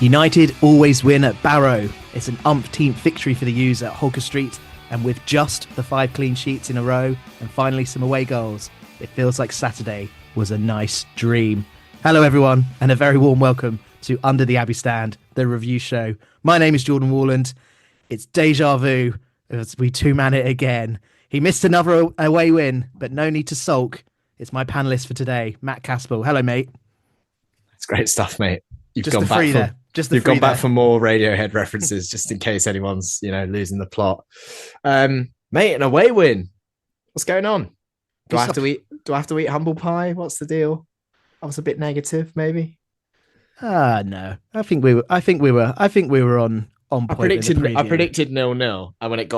United always win at Barrow. It's an umpteenth victory for the U's at Holker Street, and with just the 5 clean sheets in a row and finally some away goals, it feels like Saturday was a nice dream. Hello everyone, and a very warm welcome to Under the Abbey Stand, the review show. My name is Jordan Warland. It's deja vu as we two-man it again. He missed another away win, but no need to sulk. It's my panellist for today, Matt Caspel. Hello, mate. It's great stuff, mate. You've Just gone the free back there. Just the You've free gone back there. for more Radiohead references, just in case anyone's, losing the plot. Mate, an away win. What's going on? Do I have to eat humble pie? What's the deal? I was a bit negative, maybe. No. I think we were on point. I predicted 0-0, and when it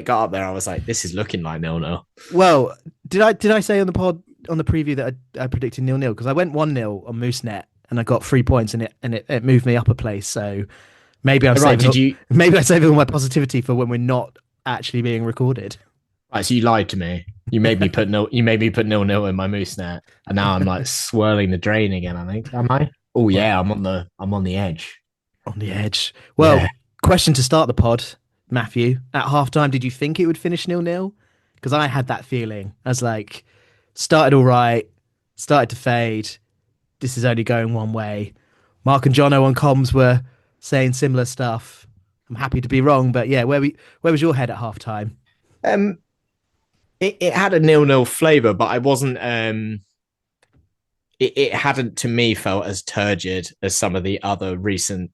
got up there, I was like, this is looking like 0-0. Well, did I say on the pod on the preview that I predicted 0-0? Because I went 1-0 on Moosenet and I got 3 points, and it moved me up a place. So maybe I saved all my positivity for when we're not actually being recorded. Right, so you lied to me. You made me put 0-0 in my Moosenet, and now I'm like swirling the drain again. I think. Am I? Oh yeah, I'm on the edge. On the edge. Well, yeah. Question to start the pod, Matthew. At halftime, did you think it would finish 0-0? Because I had that feeling. I was like, started all right, started to fade. This is only going one way. Mark and Jono on comms were saying similar stuff. I'm happy to be wrong, but yeah, where was your head at halftime? It had a 0-0 flavour, but I wasn't. It hadn't, to me, felt as turgid as some of the other recent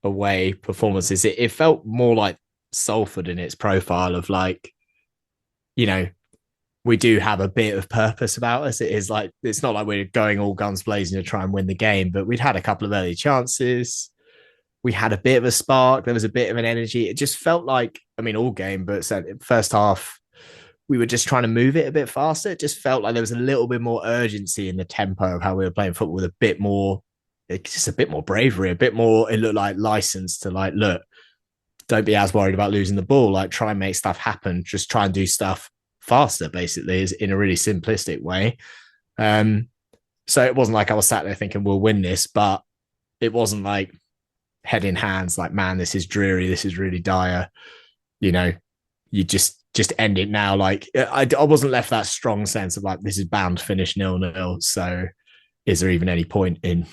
away performances. It felt more like Salford in its profile of like, we do have a bit of purpose about us. It is like, it's not like we're going all guns blazing to try and win the game, but we'd had a couple of early chances. We had a bit of a spark. There was a bit of an energy. It just felt like, all game, but first half, we were just trying to move it a bit faster. It just felt like there was a little bit more urgency in the tempo of how we were playing football, with a bit more bravery, a bit more, it looked like license to like, look, don't be as worried about losing the ball. Like, try and make stuff happen. Just try and do stuff faster, basically, is in a really simplistic way. So it wasn't like I was sat there thinking we'll win this, but it wasn't like head in hands, like, man, this is dreary. This is really dire. You just end it now. Like, I wasn't left that strong sense of like, this is bound to finish 0-0. So is there even any point in,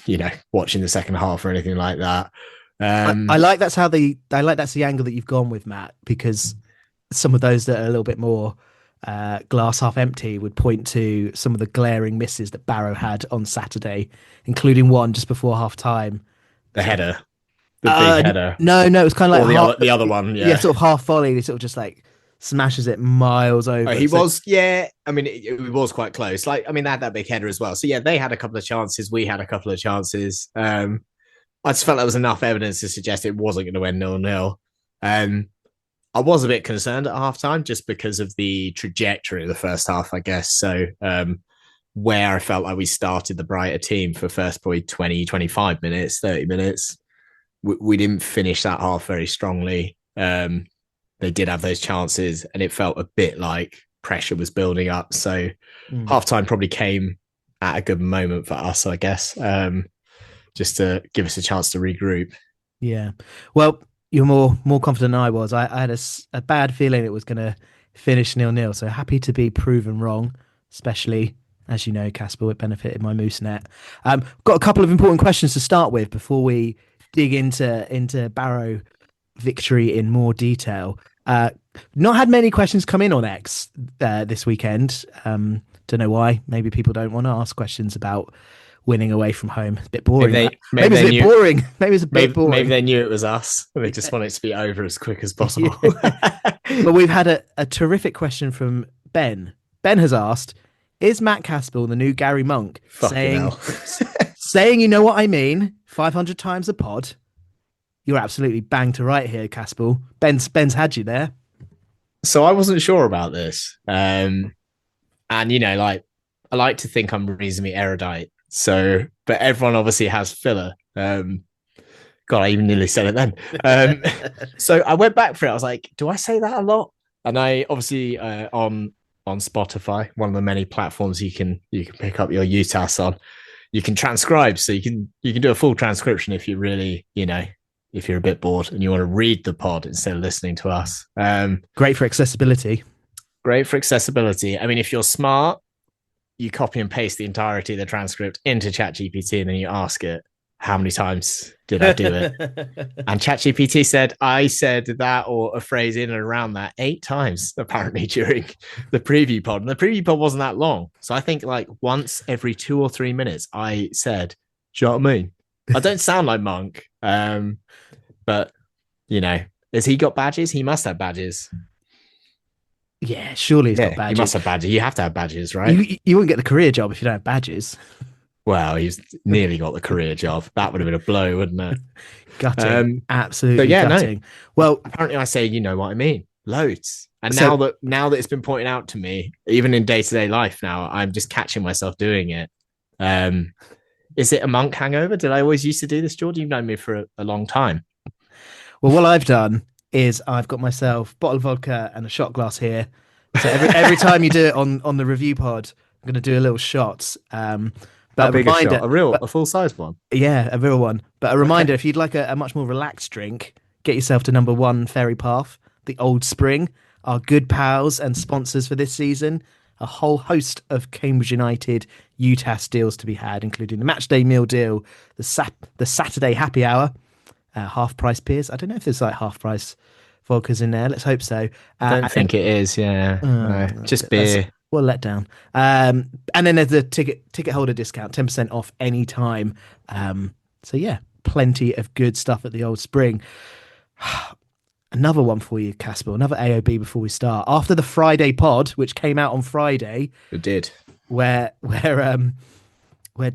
watching the second half or anything like that? I like that's the angle that you've gone with, Matt, because some of those that are a little bit more glass half empty would point to some of the glaring misses that Barrow had on Saturday, including one just before half time. The header. The big header. No, it was kind of like the other one. Yeah, sort of half volley. He sort of just like smashes it miles over. It was quite close. Like, they had that big header as well. So yeah, they had a couple of chances. We had a couple of chances. I just felt there was enough evidence to suggest it wasn't going to end 0-0. I was a bit concerned at halftime just because of the trajectory of the first half, I guess. So where I felt like we started the brighter team for first probably 20, 25 minutes, 30 minutes, we didn't finish that half very strongly. They did have those chances, and it felt a bit like pressure was building up. So halftime probably came at a good moment for us, I guess, just to give us a chance to regroup. Yeah. Well, you're more confident than I was. I had a bad feeling it was going to finish 0-0. So happy to be proven wrong, especially, as you know, Caspel, it benefited my Moosenet. Got a couple of important questions to start with before we dig into Barrow victory in more detail. Not had many questions come in on X this weekend. Don't know why. Maybe people don't want to ask questions about winning away from home. It's a bit boring. Maybe it's a bit boring. Maybe they knew it was us. They just want it to be over as quick as possible. But we've had a terrific question from Ben. Ben has asked, is Matt Caspel the new Gary Monk? Saying you know what I mean 500 times a pod. You're absolutely bang to right here, Caspel. Ben's had you there. So I wasn't sure about this. And, I like to think I'm reasonably erudite. So, but everyone obviously has filler. God, I even nearly said it then. So I went back for it. I was like, do I say that a lot? And I obviously on Spotify, one of the many platforms you can pick up your UTAS on. you can transcribe, so you can do a full transcription if you really, if you're a bit bored and you want to read the pod instead of listening to us. Great for accessibility. Great for accessibility. I mean, if you're smart, you copy and paste the entirety of the transcript into ChatGPT and then you ask it, how many times did I do it? And ChatGPT said, I said that or a phrase in and around that 8 times, apparently, during the preview pod. And the preview pod wasn't that long. So I think like once every 2 or 3 minutes, I said, do you know what I mean? I don't sound like Monk. But, has he got badges? He must have badges. Yeah, surely he's got badges. He must have badges. You have to have badges, right? You wouldn't get the career job if you don't have badges. Well, he's nearly got the career job. That would have been a blow, wouldn't it? Gutting. Absolutely gutting. No. Well, apparently I say, you know what I mean? Loads. And so, now that it's been pointed out to me, even in day-to-day life now, I'm just catching myself doing it. Is it a Monk hangover? Did I always used to do this, Jordan? You've known me for a long time. Well, what I've done is I've got myself a bottle of vodka and a shot glass here. So every time you do it on the review pod, I'm going to do a little shot. But a reminder, a full-size one. Yeah, a real one. But a reminder, if you'd like a much more relaxed drink, get yourself to number 1 Ferry Path, the Old Spring, our good pals and sponsors for this season. A whole host of Cambridge United UTAS deals to be had, including the Matchday Meal Deal, the Saturday Happy Hour, half-price beers. I don't know if there's like half-price vodkas in there. Let's hope so. I don't think it is, yeah. No, just beer. What a letdown. And then there's the ticket holder discount, 10% off any time. So yeah, plenty of good stuff at the Old Spring. Another one for you, Casper, another AOB before we start. After the Friday pod, which came out on Friday. It did. Where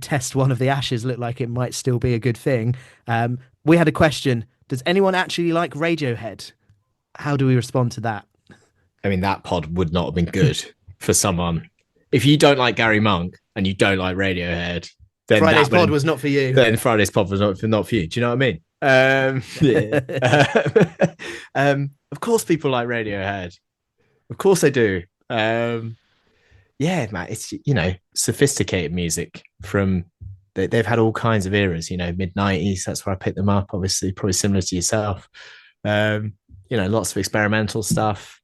test one of the Ashes looked like it might still be a good thing. We had a question. Does anyone actually like Radiohead? How do we respond to that? I mean, that pod would not have been good for someone. If you don't like Gary Monk and you don't like Radiohead, then Friday's pod was not for you. Then Friday's pod was not for you. Do you know what I mean? Of course people like Radiohead. Of course they do. Yeah, Matt, it's, sophisticated music from, they've had all kinds of eras, mid-90s. That's where I picked them up, obviously, probably similar to yourself. Lots of experimental stuff.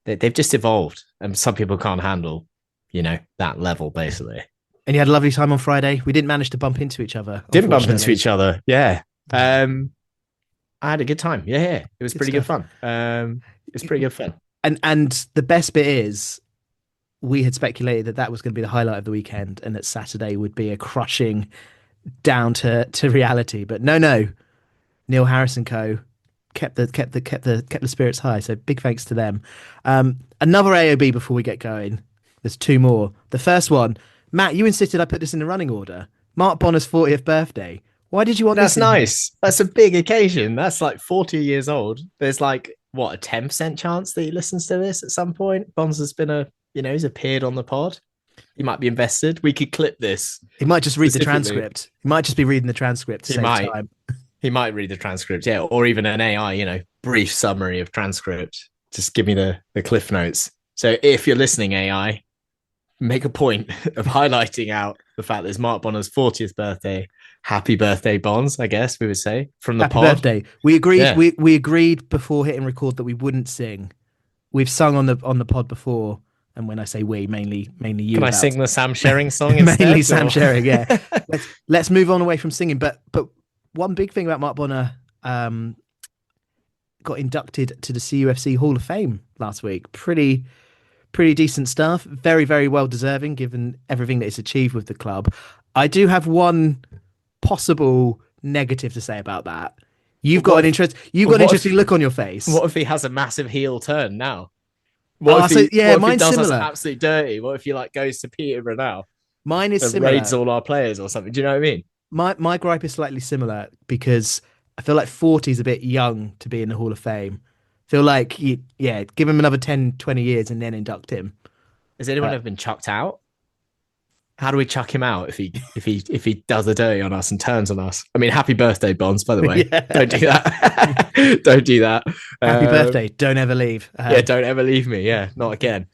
They've just evolved, and some people can't handle, that level, basically. And you had a lovely time on Friday. We didn't manage to bump into each other. Didn't bump into each other. Yeah. I had a good time. Yeah. It was pretty good fun. It's pretty good fun. And the best bit is, we had speculated that was going to be the highlight of the weekend, and that Saturday would be a crushing down to reality. But no. Neil Harris and co. kept the spirits high. So big thanks to them. Another AOB before we get going. There's 2 more. The first one, Matt, you insisted I put this in the running order. Mark Bonner's 40th birthday. Why did you want this? That's nice. That's a big occasion. That's like 40 years old. There's like, what, a 10% chance that he listens to this at some point? Bonds has been he's appeared on the pod. He might be invested. We could clip this. He might just read the transcript. He might just be reading the transcript to save time. He might read the transcript, yeah, or even an AI, brief summary of transcript. Just give me the cliff notes. So if you're listening, AI, make a point of highlighting out the fact that it's Mark Bonner's 40th birthday. Happy birthday, Bonds, I guess we would say, from the pod. Happy birthday. We agreed. Yeah. We agreed before hitting record that we wouldn't sing. We've sung on the pod before, and when I say we, mainly you. Can I sing the Sam Sherring song instead? Mainly Sam Sherring, yeah. Let's move on away from singing. But one big thing about Mark Bonner, got inducted to the CUFC Hall of Fame last week. Pretty decent stuff. Very, very well deserving given everything that he's achieved with the club. I do have one possible negative to say about that. You've got an interesting look on your face. What if he has a massive heel turn now? Mine's does similar. Absolutely dirty. What if he goes to Peterborough now? Mine is and similar. Raids all our players or something. Do you know what I mean? My gripe is slightly similar because I feel like 40 is a bit young to be in the Hall of Fame. I feel like give him another 10, 20 years and then induct him. Has anyone ever been chucked out? How do we chuck him out if he does the dirty on us and turns on us? I mean, happy birthday, Bonds, by the way. Yeah. Don't do that. Don't do that. Happy birthday. Don't ever leave. Don't ever leave me. Yeah, not again.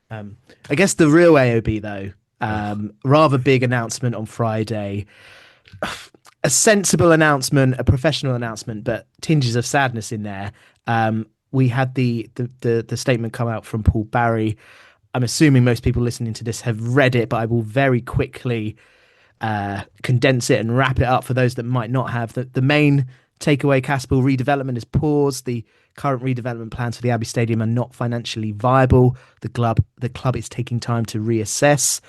I guess the real AOB though, Rather big announcement on Friday. A sensible announcement, a professional announcement, but tinges of sadness in there. We had the statement come out from Paul Barry. I'm assuming most people listening to this have read it, but I will very quickly condense it and wrap it up for those that might not have. The main takeaway: Caspel redevelopment is paused. The current redevelopment plans for the Abbey Stadium are not financially viable. The club is taking time to reassess.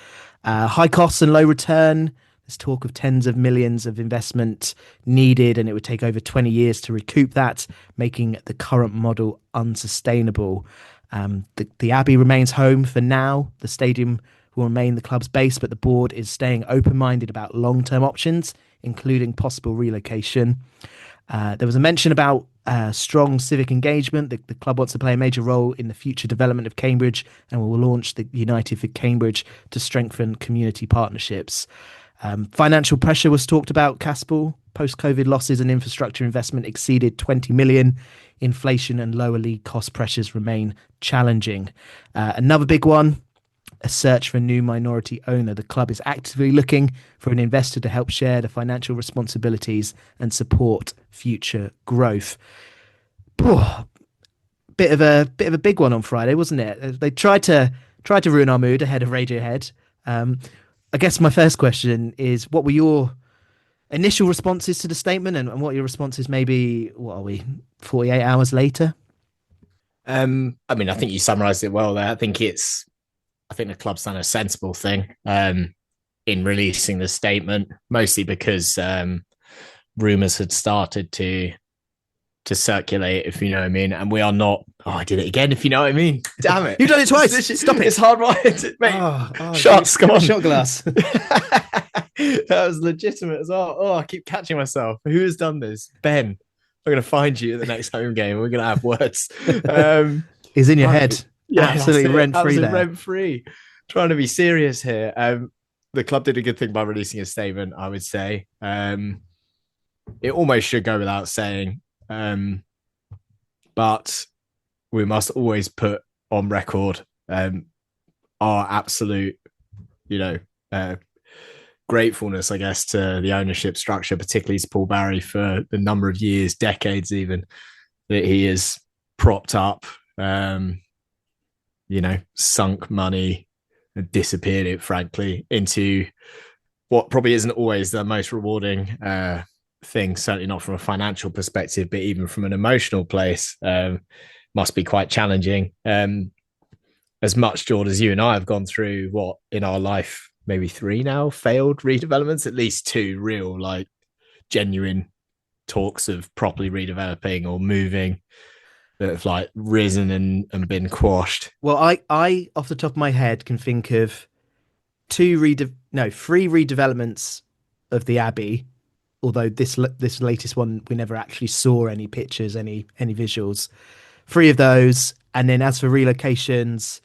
High costs and low return. There's talk of tens of millions of investment needed, and it would take over 20 years to recoup that, making the current model unsustainable. The Abbey remains home for now. The stadium will remain the club's base, but the board is staying open-minded about long-term options, including possible relocation. There was a mention about strong civic engagement. The club wants to play a major role in the future development of Cambridge, and will launch the United for Cambridge to strengthen community partnerships. Financial pressure was talked about. Caspel post-COVID losses and infrastructure investment exceeded 20 million. Inflation and lower league cost pressures remain challenging. Another big one: a search for a new minority owner. The club is actively looking for an investor to help share the financial responsibilities and support future growth. Bit of a big one on Friday, wasn't it? They tried to ruin our mood ahead of Radiohead. I guess my first question is, what were your initial responses to the statement, and what are your responses maybe, 48 hours later? I mean, I think you summarised it well there. I think the club's done a sensible thing in releasing the statement, mostly because rumours had started to circulate, if you know what I mean. And we are not. Oh, I did it again, if you know what I mean. Damn it. You've done it twice. Stop it. It's hard right, mate. Shots, come on. Shot glass. That was legitimate as well. Oh, I keep catching myself. Who has done this? Ben. I'm going to find you at the next home game. We're going to have words. Is in your head. Yeah, absolutely rent-free there. Rent-free. Trying to be serious here. The club did a good thing by releasing a statement, I would say. It almost should go without saying. But we must always put on record our absolute, gratefulness, I guess, to the ownership structure, particularly to Paul Barry, for the number of years, decades even, that he has propped up, sunk money and disappeared it, frankly, into what probably isn't always the most rewarding thing, certainly not from a financial perspective, but even from an emotional place, must be quite challenging. As much, Jord, as you and I have gone through, in our life, maybe 3 now failed redevelopments, at least 2 real, genuine talks of properly redeveloping or moving that have risen and been quashed. Well, I off the top of my head can think of 3 redevelopments of the Abbey, although this latest one, we never actually saw any pictures, any visuals. 3 of those. And then as for relocations,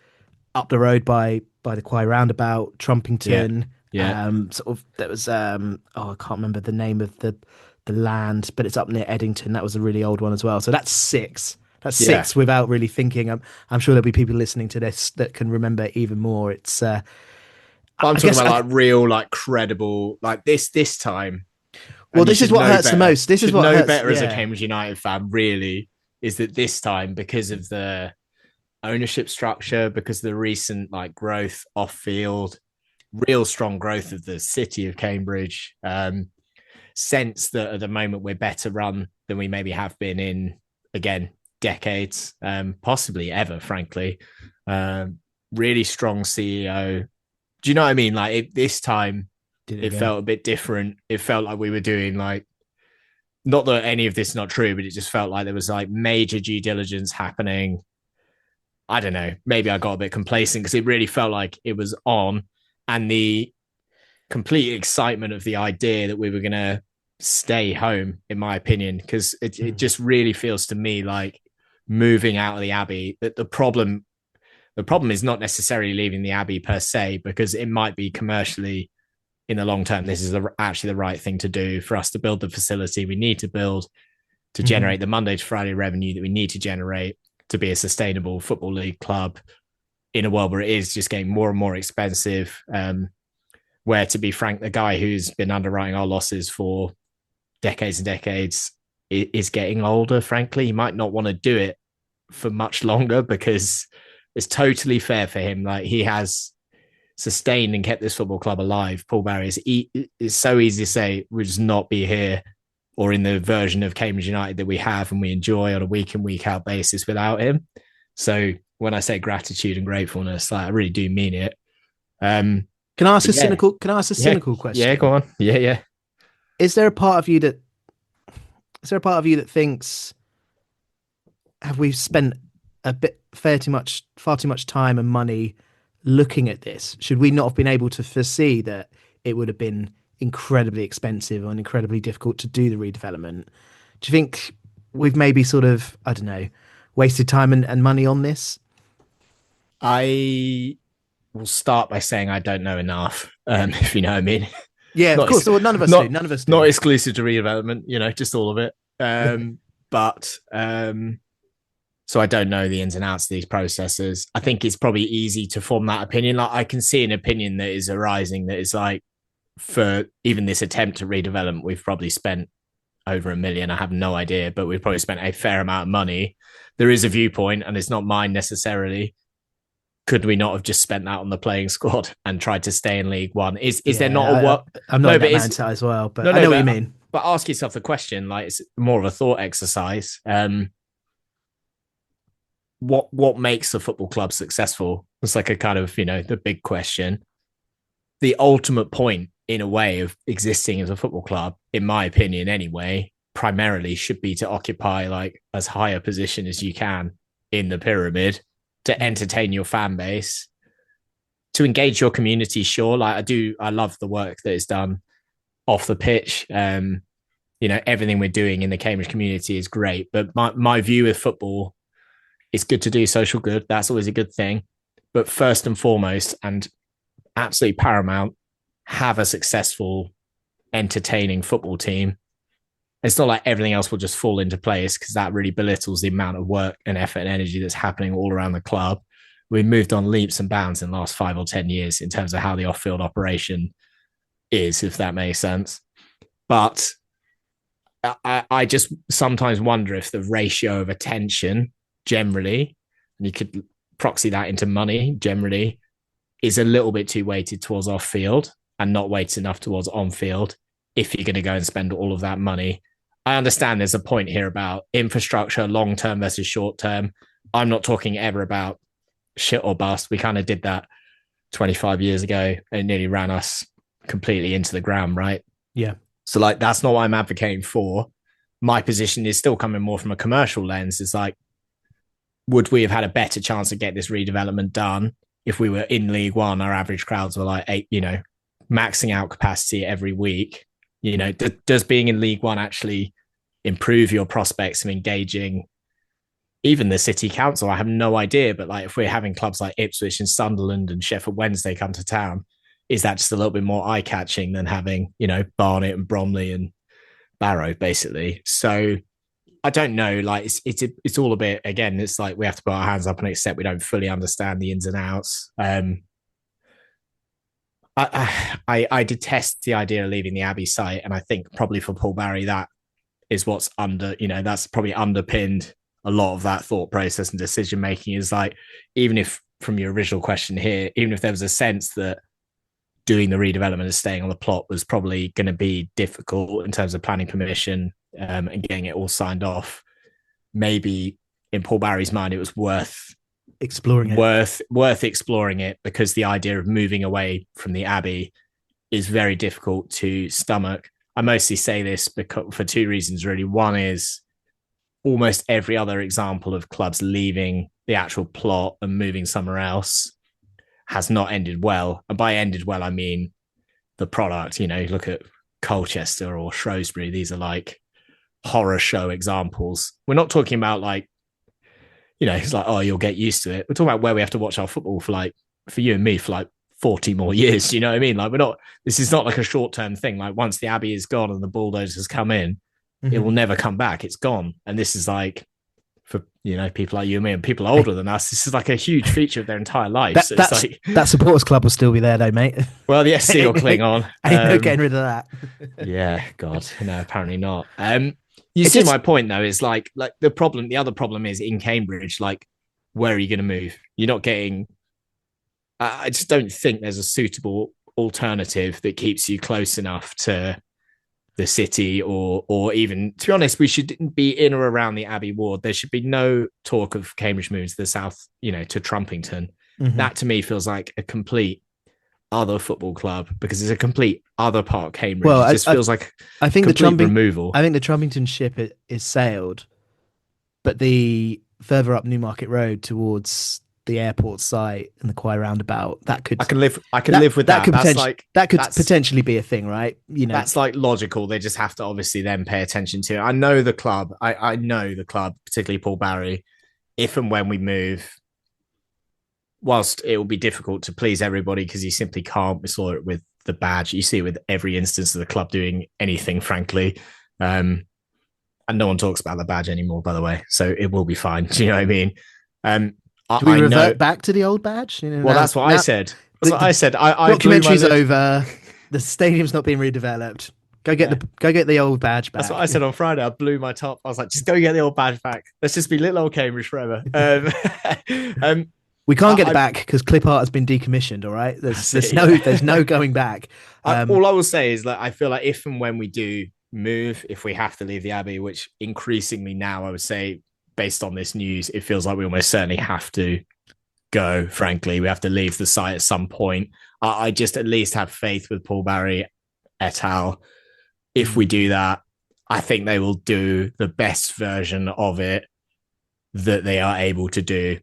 up the road by the Quay roundabout, Trumpington. Yeah. There was I can't remember the name of the land, but it's up near Eddington. That was a really old one as well. So that's 6. That's 6 without really thinking. I'm sure there'll be people listening to this that can remember even more. It's I'm talking about real, credible, this time. Well, this is what hurts better. The most. This is what hurts better as a Cambridge United fan, really, is that this time, because of the ownership structure, because of the recent growth off field, real strong growth of the city of Cambridge, sense that at the moment we're better run than we maybe have been in, again, decades, possibly ever, frankly. Really strong CEO. Do you know what I mean? This time it felt a bit different. It felt like we were doing not that any of this is not true, but it just felt like there was major due diligence happening. I don't know. Maybe I got a bit complacent because it really felt like it was on, and the complete excitement of the idea that we were going to stay home, in my opinion, because it just really feels to me like moving out of the Abbey, that the problem is not necessarily leaving the Abbey per se, because it might be commercially in the long term, this is actually the right thing to do for us to build the facility we need to build to generate the Monday to Friday revenue that we need to generate to be a sustainable football league club in a world where it is just getting more and more expensive. where, to be frank, the guy who's been underwriting our losses for decades and decades is getting older. Frankly, he might not want to do it for much longer, because it's totally fair for him. Like, he has sustained and kept this football club alive. Paul Barry is so easy to say would just not be here or in the version of Cambridge United that we have and we enjoy on a week in, week out basis without him. So when I say gratitude and gratefulness, like, I really do mean it. Can I ask a cynical? Can I ask a cynical question? Yeah, go on. Yeah. Is there a part of you that thinks, have we spent far too much time and money looking at this? Should we not have been able to foresee that it would have been incredibly expensive and incredibly difficult to do the redevelopment? Do you think we've maybe sort of, I don't know, wasted time and money on this? I will start by saying I don't know enough, if you know what I mean. Yeah, of course. Well, none of us do. None of us do. Not exclusive to redevelopment, just all of it. So I don't know the ins and outs of these processes. I think it's probably easy to form that opinion. Like, I can see an opinion that is arising that is like, for even this attempt to redevelop, we've probably spent over $1 million. I have no idea, but we've probably spent a fair amount of money. There is a viewpoint, and it's not mine necessarily. Could we not have just spent that on the playing squad and tried to stay in League One? Is there not a work? I'm not that mindset as well, but I know what you mean. But ask yourself the question, like, it's more of a thought exercise. What makes a football club successful? It's like a kind of, the big question. The ultimate point, in a way, of existing as a football club, in my opinion anyway, primarily should be to occupy like as high a position as you can in the pyramid, to entertain your fan base, to engage your community. Sure, like, I love the work that is done off the pitch. Everything we're doing in the Cambridge community is great, but my view with football, it's good to do social good. That's always a good thing. But first and foremost, and absolutely paramount, have a successful, entertaining football team. It's not like everything else will just fall into place, because that really belittles the amount of work and effort and energy that's happening all around the club. We've moved on leaps and bounds in the last 5 or 10 years in terms of how the off-field operation is, if that makes sense. But I just sometimes wonder if the ratio of attention generally, and you could proxy that into money generally, is a little bit too weighted towards off-field and not weighted enough towards on-field if you're going to go and spend all of that money. I understand there's a point here about infrastructure, long-term versus short-term. I'm not talking ever about shit or bust. We kind of did that 25 years ago and it nearly ran us completely into the ground, right? Yeah. So like, that's not what I'm advocating for. My position is still coming more from a commercial lens. It's like, would we have had a better chance of getting this redevelopment done if we were in League One? Our average crowds were like 8, maxing out capacity every week. Does being in League One actually improve your prospects of engaging even the city council? I have no idea, but like, if we're having clubs like Ipswich and Sunderland and Sheffield Wednesday come to town, is that just a little bit more eye-catching than having, Barnet and Bromley and Barrow, basically? So I don't know. Like, it's all a bit, again, it's like we have to put our hands up and accept we don't fully understand the ins and outs. I detest the idea of leaving the Abbey site, and I think probably for Paul Barry, that is what's that's probably underpinned a lot of that thought process and decision making. Is like, even if, from your original question here, even if there was a sense that doing the redevelopment and staying on the plot was probably going to be difficult in terms of planning permission and getting it all signed off, maybe in Paul Barry's mind it was worth exploring it, because the idea of moving away from the Abbey is very difficult to stomach. I mostly say this because, for 2 reasons really. One is, almost every other example of clubs leaving the actual plot and moving somewhere else has not ended well. And by ended well, I mean the product. Look at Colchester or Shrewsbury. These are like horror show examples. We're not talking about like, it's like, oh, you'll get used to it. We're talking about where we have to watch our football for you and me for like 40 more years. You know what I mean? Like, this is not like a short-term thing. Like, once the Abbey is gone and the bulldozers come in, it will never come back. It's gone. And this is like for people like you and me and people older than us. This is like a huge feature of their entire life. That, So it's that's like, that supporters club will still be there though, mate. well, the SC will cling on. Ain't no getting rid of that. Yeah, God, no, apparently not. You It see just my point though, is like the other problem is in Cambridge, like, where are you going to move? You're not getting, I just don't think there's a suitable alternative that keeps you close enough to the city, or even, to be honest, we should be in or around the Abbey ward. There should be no talk of Cambridge moving to the south, to Trumpington. That to me feels like a complete other football club, because it's a complete other part of Cambridge. Well, it just feels like I think complete removal. I think the Trumpington ship is sailed, but the further up Newmarket Road towards the airport site and the Quay roundabout, that could I can live with that. That could potentially be a thing, right? That's like logical. They just have to obviously then pay attention to it. I know the club. I know the club, particularly Paul Barry. If and when we move, whilst it will be difficult to please everybody because you simply can't, we saw it with the badge. You see it with every instance of the club doing anything, frankly. And no one talks about the badge anymore, by the way. So it will be fine. Do you know what I mean? Do we revert back to the old badge? That's what I said. That's what I said. Documentary's over. The stadium's not being redeveloped. Go get the old badge back. That's what I said on Friday. I blew my top. I was like, just go get the old badge back. Let's just be little old Cambridge forever. We can't get it back because clip art has been decommissioned. All right, there's no going back. All I will say is that I feel like if and when we do move, if we have to leave the Abbey, which increasingly now I would say, based on this news, it feels like we almost certainly have to go. Frankly, we have to leave the site at some point. I just at least have faith with Paul Barry et al. If we do that, I think they will do the best version of it that they are able to do.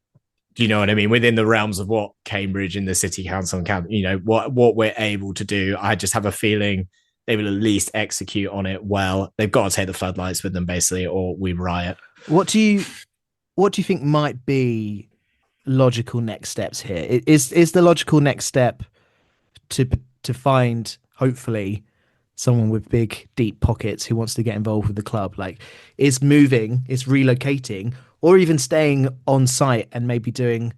Do you know what I mean? Within the realms of what Cambridge and the City Council and what we're able to do, I just have a feeling they will at least execute on it well. They've got to take the floodlights with them, basically, or we riot. What do you think might be logical next steps here? Is the logical next step to find, hopefully, someone with big, deep pockets who wants to get involved with the club? Like, is relocating, or even staying on site and maybe doing,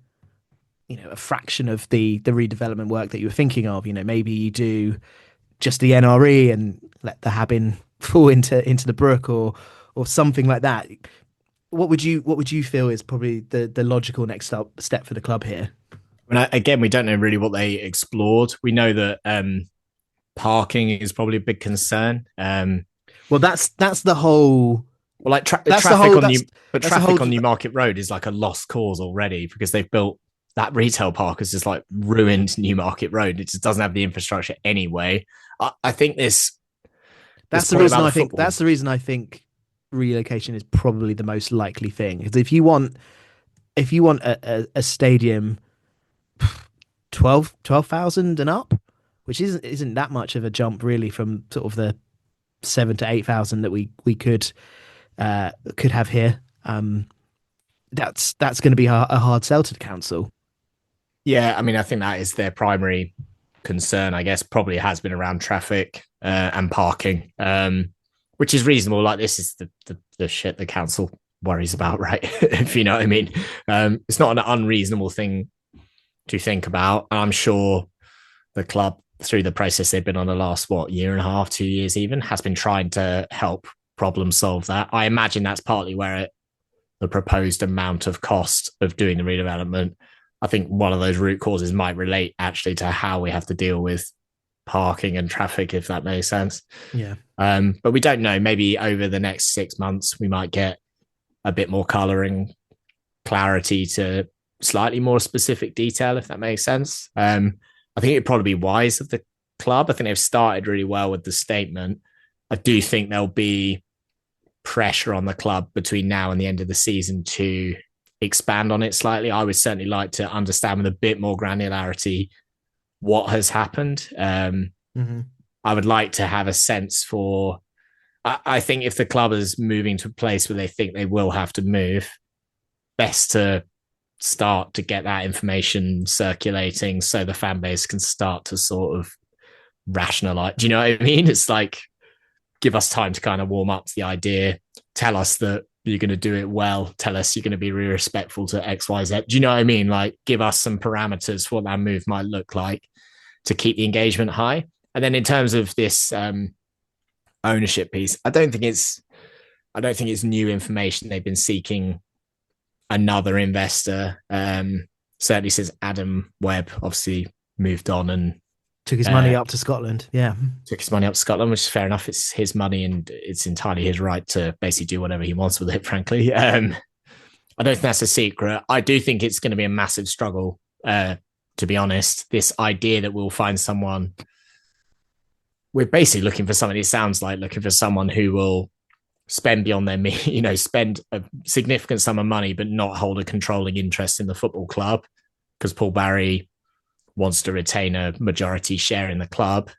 a fraction of the redevelopment work that you were thinking of? Maybe you do just the NRE and let the Habin fall into the brook, or something like that. What would you feel is probably the logical next step for the club here? Again, we don't know really what they explored. We know that parking is probably a big concern. Well, that's the whole. Well, like traffic on Newmarket Road is like a lost cause already, because they've built that retail park has just like ruined Newmarket Road. It just doesn't have the infrastructure anyway. I think that's the reason I think relocation is probably the most likely thing. Because if you want a stadium 12,000 and up, which isn't that much of a jump really from sort of the 7,000 to 8,000 that we could have here, that's going to be a hard sell to the council. Yeah, I mean, I think that is their primary concern, I guess. Probably has been around traffic and parking, which is reasonable. Like, this is the shit the council worries about, right? If you know what I mean. It's not an unreasonable thing to think about. I'm sure the club, through the process they've been on the last, year and a half, 2 years even, has been trying to help problem solve that. I imagine that's partly where the proposed amount of cost of doing the redevelopment, I think one of those root causes might relate actually to how we have to deal with parking and traffic, if that makes sense. Yeah. But we don't know. Maybe over the next 6 months, we might get a bit more colouring, clarity to slightly more specific detail, if that makes sense. I think it'd probably be wise of the club. I think they've started really well with the statement. I do think there'll be pressure on the club between now and the end of the season to expand on it slightly. I would certainly like to understand with a bit more granularity what has happened. I would like to have a sense for, I think if the club is moving to a place where they think they will have to move, best to start to get that information circulating so the fan base can start to sort of rationalize. Do you know what I mean? It's like, give us time to kind of warm up to the idea, tell us that, you're going to do it well. Tell us you're going to be really respectful to X, Y, Z. Do you know what I mean? Like, give us some parameters for what that move might look like to keep the engagement high. And then in terms of this ownership piece, I don't think it's new information. They've been seeking another investor. Certainly since Adam Webb obviously moved on and took his money up to Scotland. Yeah. Took his money up to Scotland, which is fair enough. It's his money and it's entirely his right to basically do whatever he wants with it, frankly. I don't think that's a secret. I do think it's going to be a massive struggle, to be honest. This idea that we'll find someone, we're basically looking for someone, it sounds like looking for someone who will spend beyond their means, spend a significant sum of money, but not hold a controlling interest in the football club, because Paul Barry wants to retain a majority share in the club,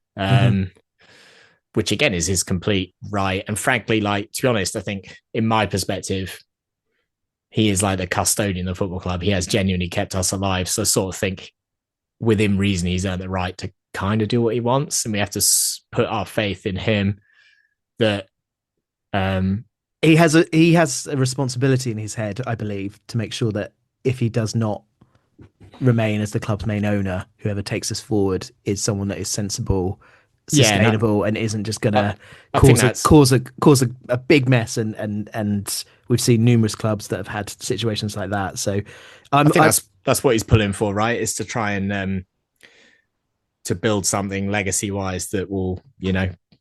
which again is his complete right. And frankly, like, to be honest, I think in my perspective, he is like the custodian of the football club. He has genuinely kept us alive. So I sort of think within reason, he's earned the right to kind of do what he wants. And we have to put our faith in him that he has a responsibility in his head, I believe, to make sure that if he does not remain as the club's main owner, whoever takes us forward is someone that is sensible, sustainable, and isn't just going to cause a big mess. And we've seen numerous clubs that have had situations like that. So I think that's what he's pulling for, right? Is to try and to build something legacy wise that will,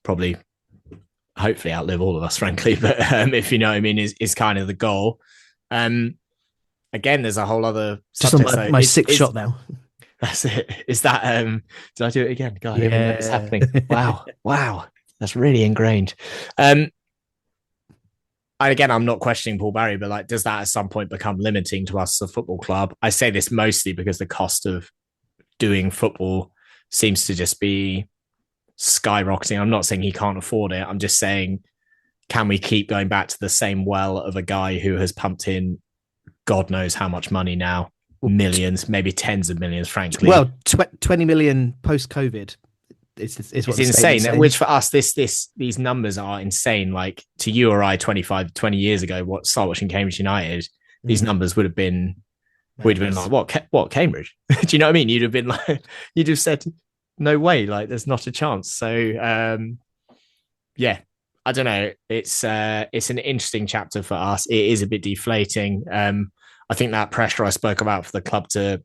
probably hopefully outlive all of us, frankly. But if you know what I mean, is kind of the goal. Again, there's a whole other just on my sixth shot now. That's it. Is that did I do it again? God, yeah, it's happening. Wow, that's really ingrained. And again, I'm not questioning Paul Barry, but like, does that at some point become limiting to us as a football club? I say this mostly because the cost of doing football seems to just be skyrocketing. I'm not saying he can't afford it. I'm just saying, can we keep going back to the same well of a guy who has pumped in God knows how much money now, millions, maybe tens of millions, frankly. Well, 20 million post-COVID. It's insane. Which for us, these numbers are insane. Like to you or I, 20 years ago, start watching Cambridge United, these numbers would have been like, what Cambridge? Do you know what I mean? You'd have been like, you'd have said, no way, like there's not a chance. So yeah, I don't know. It's an interesting chapter for us. It is a bit deflating. I think that pressure I spoke about for the club to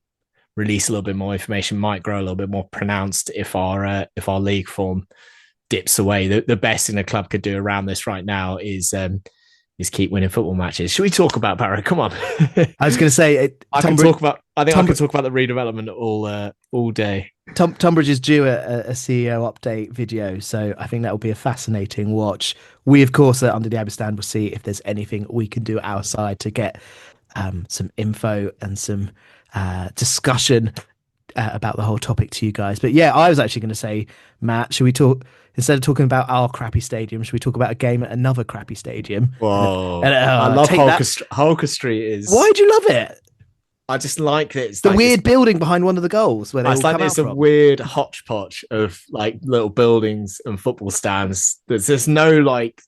release a little bit more information might grow a little bit more pronounced if our league form dips away. The best thing the club could do around this right now is keep winning football matches. Should we talk about Barrow? Come on. I was going to say, I can talk about the redevelopment all day. Tunbridge is due a CEO update video, so I think that will be a fascinating watch. We, of course, Under the Abbey will see if there's anything we can do outside to get some info and some discussion about the whole topic to you guys. But yeah, I was actually going to say, Matt, should we talk, instead of talking about our crappy stadium, should we talk about a game at another crappy stadium? Whoa. I love Holker Street. Why do you love it? I just like that. It's the like weird building behind one of the goals where they all come out from. It's a weird hodgepodge of like little buildings and football stands. There's just no like,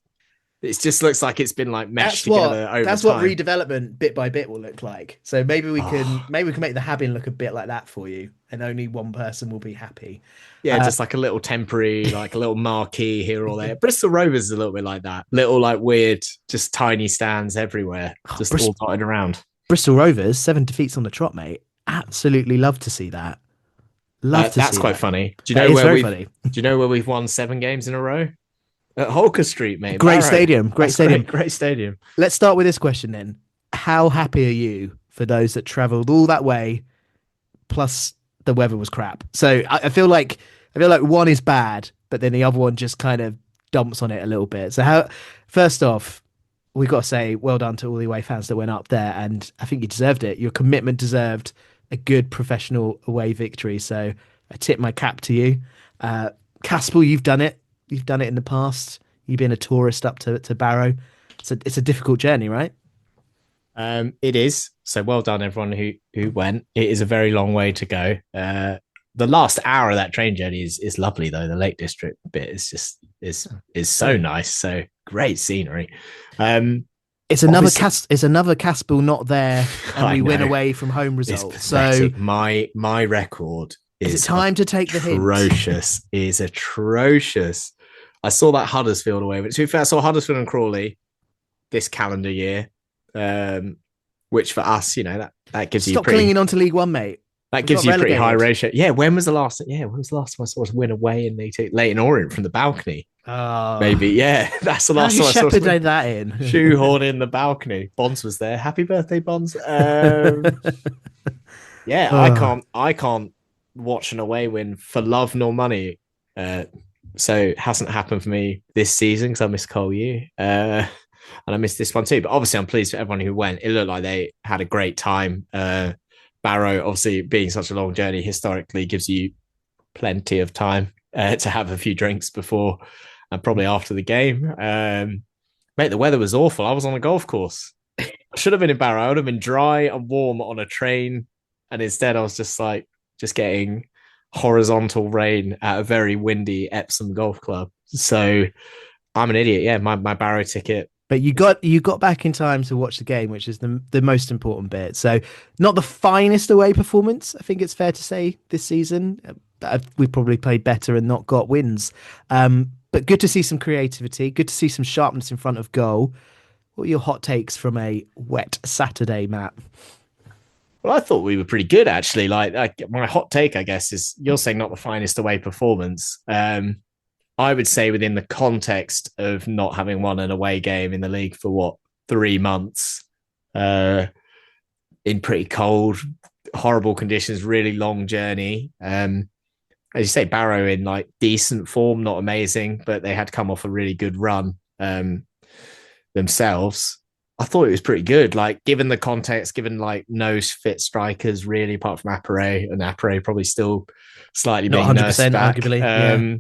it just looks like it's been like meshed together over That's time. What redevelopment bit by bit will look like. So maybe we can make the Habin look a bit like that for you, and only one person will be happy. Yeah, just like a little temporary, like a little marquee here or there. Bristol Rovers is a little bit like that. Little like weird, just tiny stands everywhere, just all dotted around. Bristol Rovers, 7 defeats on the trot, mate. Absolutely love to see that. That's quite funny. Do you know where we've won 7 games in a row? At Holker Street, mate. Great stadium. Great stadium. Let's start with this question then. How happy are you for those that travelled all that way, plus the weather was crap? So I feel like one is bad, but then the other one just kind of dumps on it a little bit. So first off, we've got to say well done to all the away fans that went up there, and I think you deserved it. Your commitment deserved a good professional away victory. So I tip my cap to you. Caspel, you've done it. You've done it in the past. You've been a tourist up to Barrow. It's a difficult journey, right? It is. So well done, everyone who went. It is a very long way to go. The last hour of that train journey is lovely, though. The Lake District bit is so nice. So great scenery. Obviously, It's another Caspel not there, and I we win know away from home it's results. So pathetic. My record is it is time to take the hint? atrocious. Is atrocious. I saw that Huddersfield away, but to be fair, I saw Huddersfield and Crawley this calendar year, which for us, that gives you Stop pretty clinging on to League One, mate. that We gives got you a pretty high relegated. ratio. Yeah, when was the last? Yeah, when was the last time I saw us win away in League Two? Leighton Orient from the balcony, Oh, maybe. Yeah, that's the how last you time I saw us win. shepherded that in? Shoehorn in the balcony. Bonds was there. Happy birthday, Bonds. Yeah, Oh. I can't watch an away win for love nor money. Uh, so it hasn't happened for me this season because I missed Cole U. And I missed this one too. But obviously, I'm pleased for everyone who went. It looked like they had a great time. Barrow, obviously, being such a long journey historically, gives you plenty of time to have a few drinks before and probably after the game. Mate, the weather was awful. I was on a golf course. I should have been in Barrow. I would have been dry and warm on a train. And instead, I was just getting horizontal rain at a very windy Epsom golf club. So I'm an idiot. Yeah, my Barrow ticket. But you got back in time to watch the game, which is the most important bit. So, not the finest away performance, I think it's fair to say, this season. We probably played better and not got wins. But good to see some creativity. Good to see some sharpness in front of goal. What are your hot takes from a wet Saturday, Matt? Well, I thought we were pretty good actually. Like my hot take, I guess, is you're saying not the finest away performance. I would say within the context of not having won an away game in the league for 3 months, in pretty cold, horrible conditions, really long journey. As you say, Barrow in like decent form, not amazing, but they had come off a really good run themselves. I thought it was pretty good. Like, given the context, given like no fit strikers really, apart from Appere, and Appere probably still slightly Not being 100%, nursed back. arguably. Yeah.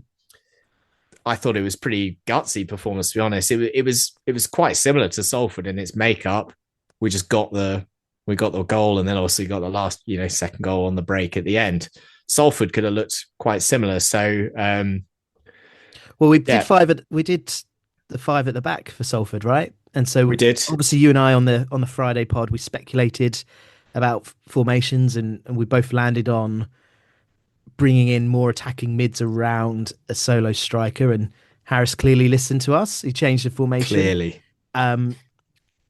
I thought it was pretty gutsy performance, to be honest. It was quite similar to Salford in its makeup. We just got the goal, and then obviously got the last second goal on the break at the end. Salford could have looked quite similar. So Well, yeah, we did the five at the back for Salford, right? And we so did. obviously you and I on the Friday pod we speculated about formations, and we both landed on bringing in more attacking mids around a solo striker. And Harris clearly listened to us. He changed the formation. Clearly. Um,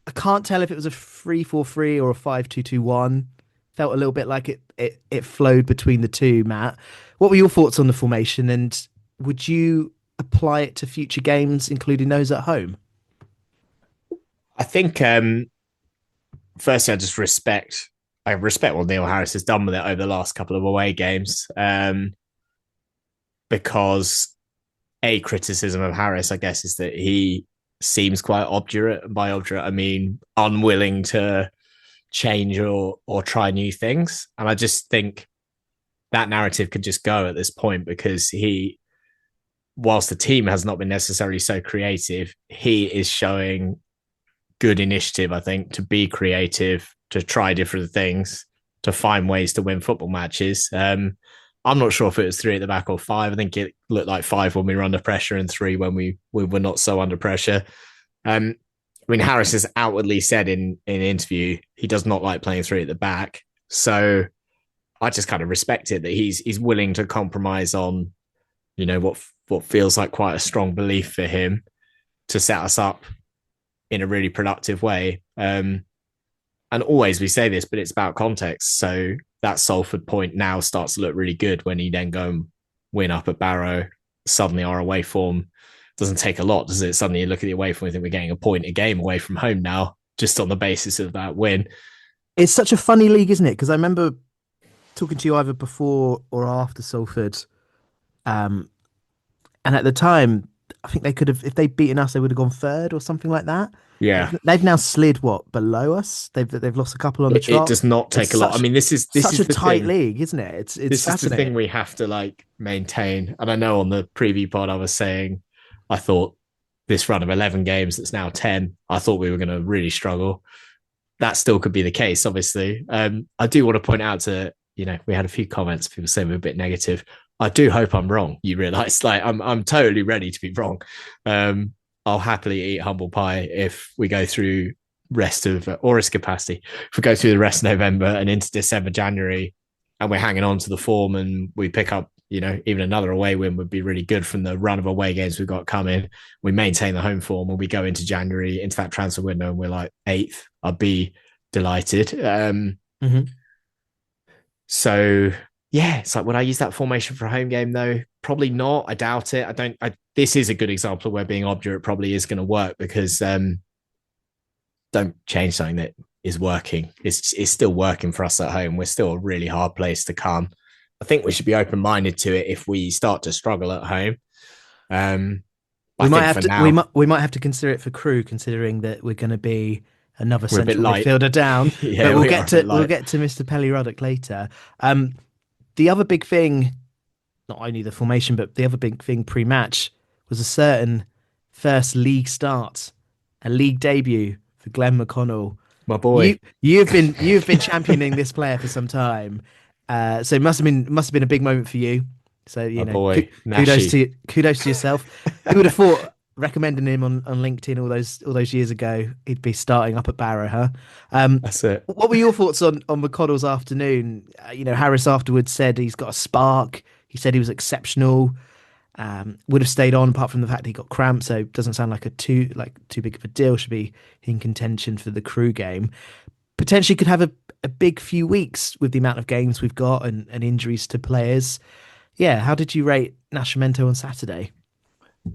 I can't tell if it was a 3-4-3 or a 5-2-2-1. Felt a little bit like it flowed between the two, Matt. What were your thoughts on the formation, and would you apply it to future games, including those at home? I think firstly, I respect what Neil Harris has done with it over the last couple of away games. Because a criticism of Harris, I guess, is that he seems quite obdurate. And by obdurate, I mean unwilling to change or try new things. And I just think that narrative could just go at this point because whilst the team has not been necessarily so creative, he is showing good initiative, I think, to be creative, to try different things, to find ways to win football matches. I'm not sure if it was 3 at the back or 5. I think it looked like 5 when we were under pressure and 3 when we were not so under pressure. I mean, Harris has outwardly said in an interview he does not like playing 3 at the back. So I just kind of respect it that he's willing to compromise on, what feels like quite a strong belief for him to set us up in a really productive way. And always we say this, but it's about context. So that Salford point now starts to look really good when you then go and win up at Barrow. Suddenly our away form doesn't take a lot, does it? Suddenly you look at the away form and think we're getting a point a game away from home now, just on the basis of that win. It's such a funny league, isn't it? Because I remember talking to you either before or after Salford. And at the time, I think they could have, if they'd beaten us, they would have gone third or something like that. Yeah. They've now slid below us. They've lost a couple on the trot. It does not take a lot. I mean, this is such a the tight thing. league, isn't it? It's This is the thing we have to like maintain. And I know on the preview pod I was saying I thought this run of 11 games that's now 10, I thought we were going to really struggle. That still could be the case, obviously. I do want to point out we had a few comments, people saying we're a bit negative. I do hope I'm wrong. You realise, like, I'm totally ready to be wrong. I'll happily eat humble pie if we go through rest of or a skepasti, if we go through the rest of November and into December, January, and we're hanging on to the form and we pick up, even another away win would be really good from the run of away games we've got coming. We maintain the home form and we go into January, into that transfer window, and we're like eighth. I'd be delighted. Mm-hmm. So yeah, it's like, would I use that formation for a home game though? Probably not. I doubt it. This is a good example of where being obdurate probably is going to work, because don't change something that is working. It's still working for us at home. We're still a really hard place to come. I think we should be open-minded to it if we start to struggle at home. We might have to we might have to consider it for Crew, considering that we're going to be another central midfielder down. Yeah, but we'll get to Mr. Pelly Ruddock later. The other big thing, not only the formation, but the other big thing pre-match was a certain first league start, a league debut for Glenn McConnell. My boy. You've been championing this player for some time. So it must have been a big moment for you. So kudos to yourself. Who would have thought, recommending him on LinkedIn all those years ago, he'd be starting up at Barrow, huh? That's it. What were your thoughts on McConnell's afternoon? Harris afterwards said he's got a spark. He said he was exceptional. Would have stayed on apart from the fact that he got cramped, so it doesn't sound like too big of a deal. Should be in contention for the Crew game. Potentially could have a big few weeks with the amount of games we've got and injuries to players. Yeah, how did you rate Nascimento on Saturday?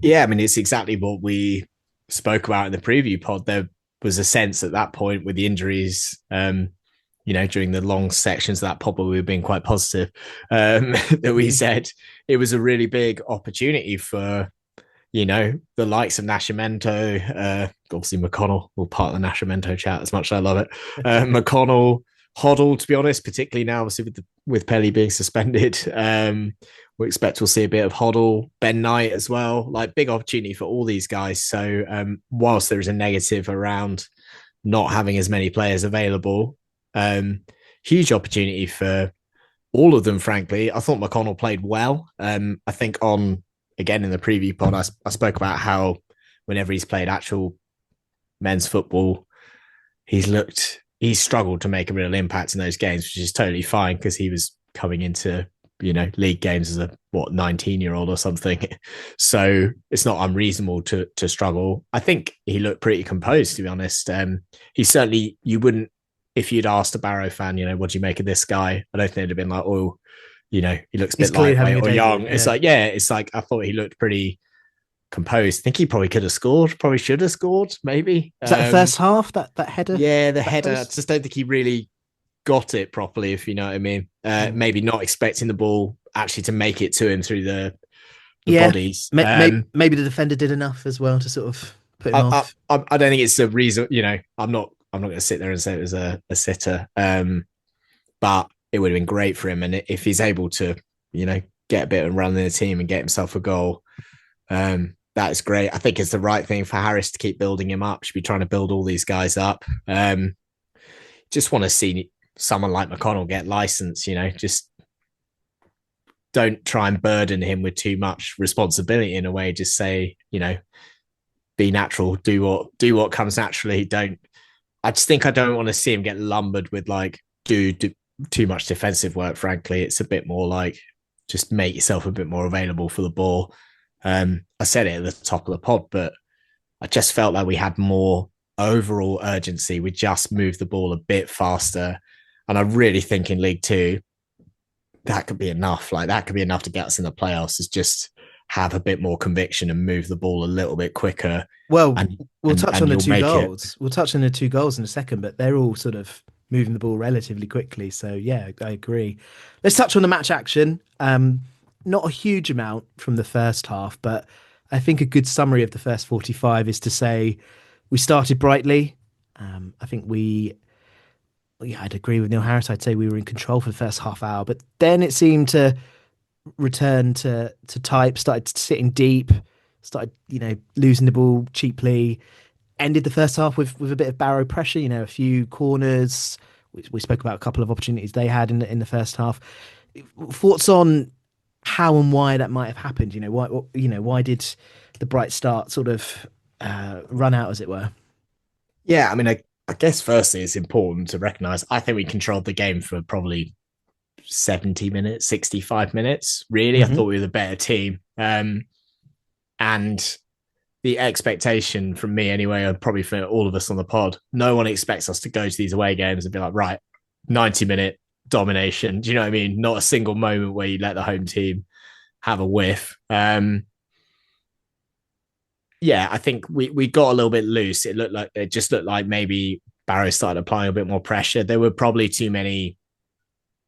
Yeah, I mean, it's exactly what we spoke about in the preview pod. There was a sense at that point with the injuries, during the long sections of that pod where we were being quite positive, that we said it was a really big opportunity for, the likes of Nascimento, obviously McConnell, will part of the Nascimento chat as much as I love it. McConnell, Hoddle, to be honest, particularly now, obviously with Pelly being suspended, we expect we'll see a bit of Hoddle, Ben Knight as well. Like, big opportunity for all these guys. So whilst there is a negative around not having as many players available, huge opportunity for all of them, frankly. I thought McConnell played well. I think again in the preview pod, I spoke about how whenever he's played actual men's football, he's struggled to make a real impact in those games, which is totally fine because he was coming into league games as a 19-year-old or something. So it's not unreasonable to struggle. I think he looked pretty composed, to be honest. He certainly, you wouldn't, if you'd asked a Barrow fan, what do you make of this guy? I don't think it'd have been like, oh, he looks a bit lightweight or young. Yeah. It's like I thought he looked pretty composed. I think he probably could have scored, probably should have scored, maybe. Was that the first half, that header? Yeah, the header. I just don't think he really got it properly, if you know what I mean. Maybe not expecting the ball actually to make it to him through the bodies. Maybe the defender did enough as well to sort of put him off. I don't think it's a reason, I'm not going to sit there and say it was a sitter, but it would have been great for him. And if he's able to, get a bit of run in the team and get himself a goal, that is great. I think it's the right thing for Harris to keep building him up. Should be trying to build all these guys up. Just want to see someone like McConnell get licensed, just don't try and burden him with too much responsibility in a way. Just say, be natural, do what comes naturally. I just think I don't want to see him get lumbered with do too much defensive work. Frankly, it's a bit more like just make yourself a bit more available for the ball. I said it at the top of the pod, but I just felt like we had more overall urgency. We just moved the ball a bit faster. And I really think in League Two, that could be enough. That could be enough to get us in the playoffs, is just have a bit more conviction and move the ball a little bit quicker. Well, we'll touch on the two goals. We'll touch on the two goals in a second, but they're all sort of moving the ball relatively quickly. So yeah, I agree. Let's touch on the match action. Not a huge amount from the first half, but I think a good summary of the first 45 is to say we started brightly. I think I'd agree with Neil Harris. I'd say we were in control for the first half hour, but then it seemed to return to type, started sitting deep, started, losing the ball cheaply, ended the first half with a bit of Barrow pressure, a few corners. We spoke about a couple of opportunities they had in the first half. Thoughts on how and why that might have happened? Why did the bright start sort of run out, as it were? Yeah, I mean, I I guess firstly, it's important to recognise, I think we controlled the game for probably 70 minutes, 65 minutes. Really, I Hmm. thought we were the better team. And the expectation from me anyway, and probably for all of us on the pod, no one expects us to go to these away games and be like, right, 90-minute domination. Do you know what I mean? Not a single moment where you let the home team have a whiff. Yeah, I think we got a little bit loose. It just looked like maybe Barrow started applying a bit more pressure. There were probably too many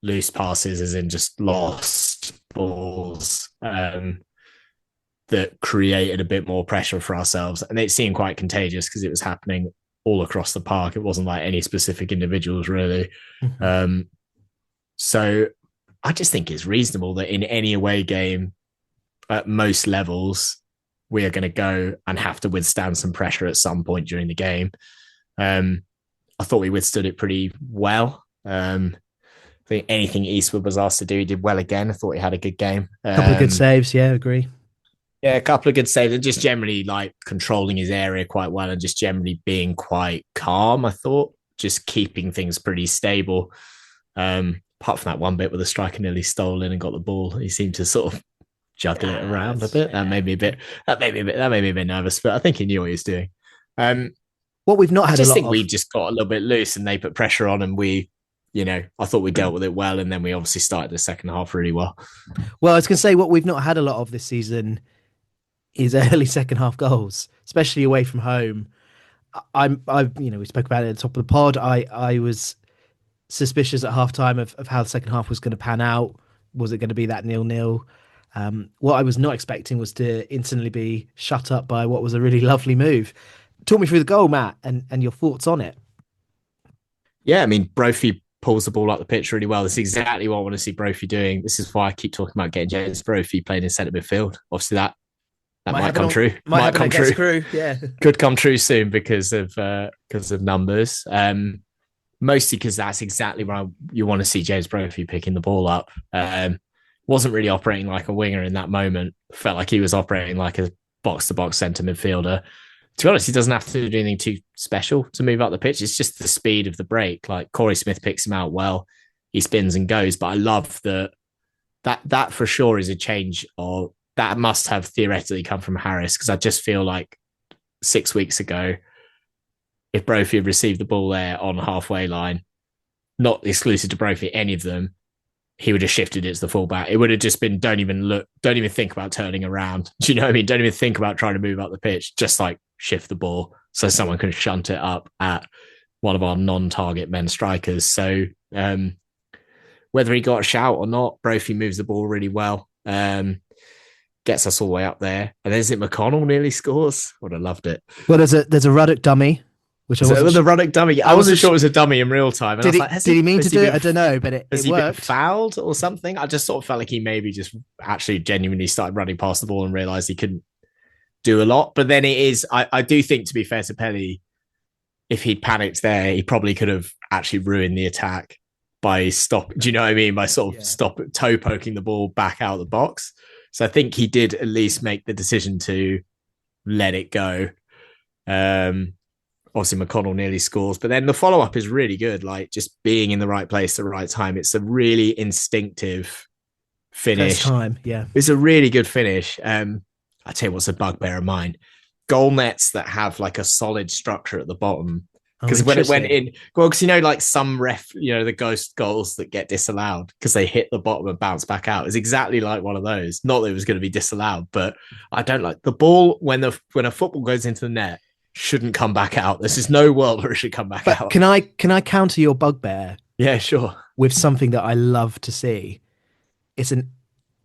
loose passes, as in just lost balls, that created a bit more pressure for ourselves. And it seemed quite contagious because it was happening all across the park. It wasn't like any specific individuals, really. Hmm. So I just think it's reasonable that in any away game at most levels, we are going to go and have to withstand some pressure at some point during the game. I thought we withstood it pretty well. I think anything Eastwood was asked to do, he did well again. I thought he had a good game. Couple of good saves, yeah, agree. Yeah, a couple of good saves, and just generally like controlling his area quite well, and just generally being quite calm. I thought just keeping things pretty stable. Apart from that one bit where the striker nearly stole in and got the ball, he seemed to sort of juggle it around a bit. That made me a bit nervous, but I think he knew what he was doing. What we've not I had a just lot think of. we just got a little bit loose, and they put pressure on, and I thought we dealt with it well, and then we obviously started the second half really well. Well, I was going to say what we've not had a lot of this season is early second half goals, especially away from home. We spoke about it at the top of the pod. I was suspicious at half time of how the second half was going to pan out. Was it going to be that 0-0? What I was not expecting was to instantly be shut up by what was a really lovely move. Talk me through the goal, Matt, and your thoughts on it. Yeah, I mean, Brophy pulls the ball up the pitch really well. This is exactly what I want to see Brophy doing. This is why I keep talking about getting James Brophy playing in centre midfield. Obviously, that might come true. Might come true. Crew, yeah. Could come true soon because of numbers. Mostly because that's exactly where you want to see James Brophy picking the ball up. Wasn't really operating like a winger in that moment. Felt like he was operating like a box-to-box centre midfielder. To be honest, he doesn't have to do anything too special to move up the pitch. It's just the speed of the break. Like Corey Smith picks him out well. He spins and goes. But I love that for sure is a change, or that must have theoretically come from Harris, because I just feel like 6 weeks ago, if Brophy had received the ball there on halfway line, not exclusive to Brophy, any of them, he would have shifted it to the fullback. It would have just been, don't even think about turning around. Do you know what I mean? Don't even think about trying to move up the pitch. Just like shift the ball so someone can shunt it up at one of our non-target men strikers. So whether he got a shout or not, Brophy moves the ball really well. Gets us all the way up there. And then is it McConnell nearly scores? Would have loved it. Well, there's a Ruddock dummy. Which I wasn't the Ruddock dummy. I wasn't sure it was a dummy in real time. And did he mean to do it? I don't know, but it has he worked. Been fouled or something? I just sort of felt like he maybe just actually genuinely started running past the ball and realised he couldn't do a lot. But then I do think, to be fair to Pelly, if he'd panicked there, he probably could have actually ruined the attack by stop. Do you know what I mean? By sort of toe poking the ball back out of the box. So I think he did at least make the decision to let it go. Obviously, McConnell nearly scores, but then the follow-up is really good. Like just being in the right place at the right time. It's a really instinctive finish. First time, yeah. It's a really good finish. I tell you what's a bugbear of mine. Goal nets that have like a solid structure at the bottom. Because when it went in, well, because like some the ghost goals that get disallowed because they hit the bottom and bounce back out is exactly like one of those. Not that it was going to be disallowed, but I don't like the ball when a football goes into the net. Shouldn't come back out. This is no world where it should come back out. Can I counter your bugbear? Yeah, sure. With something that I love to see. It's an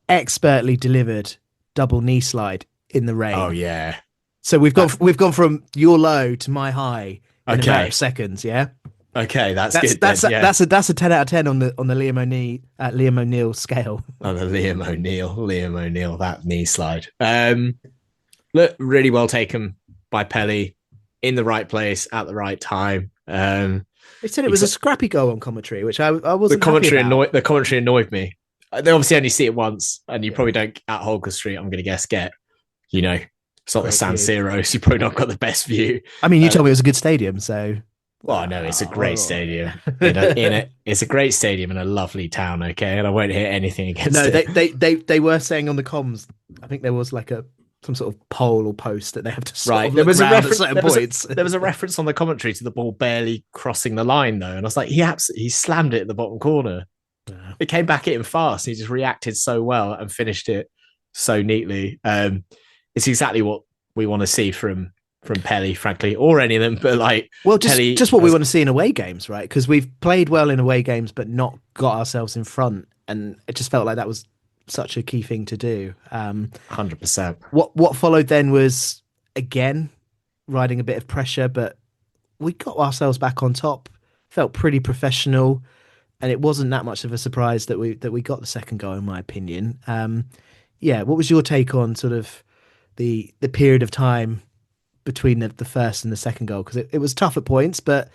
expertly delivered double knee slide in the rain. Oh yeah. So we've gone from your low to my high in a matter of seconds. Yeah. Okay, that's good. That's a 10 out of 10 on the Liam O'Neill scale. On the Liam O'Neill, that knee slide. Look, really well taken by Pelly. In the right place at the right time. They said it was a scrappy goal on commentary, which I wasn't. The commentary annoyed me. They obviously only see it once, and you probably don't at Holker Street. I'm going to guess it's not the San Siro, so you probably not got the best view. I mean, you told me it was a good stadium, so Well, no, it's a great Oh, stadium. yeah. It's a great stadium in a lovely town. Okay, and I won't hit anything against No, it. they were saying on the comms. I think there was like a some sort of pole or post that they have to sort Right, of there look was a round at reference. certain points. There was a reference on the commentary to the ball barely crossing the line, though, and I was like, he slammed it in the bottom corner. Yeah. It came back at him fast. He just reacted so well and finished it so neatly. It's exactly what we want to see from Pelly, frankly, or any of them. But like Well, Pelly just what we has want to see in away games, right? Because we've played well in away games, but not got ourselves in front, and it just felt like that was such a key thing to do. 100%. What followed then was again riding a bit of pressure, but we got ourselves back on top. Felt pretty professional, and it wasn't that much of a surprise that we got the second goal, in my opinion. Yeah, what was your take on sort of the period of time between the first and the second goal? Because it was tough at points, but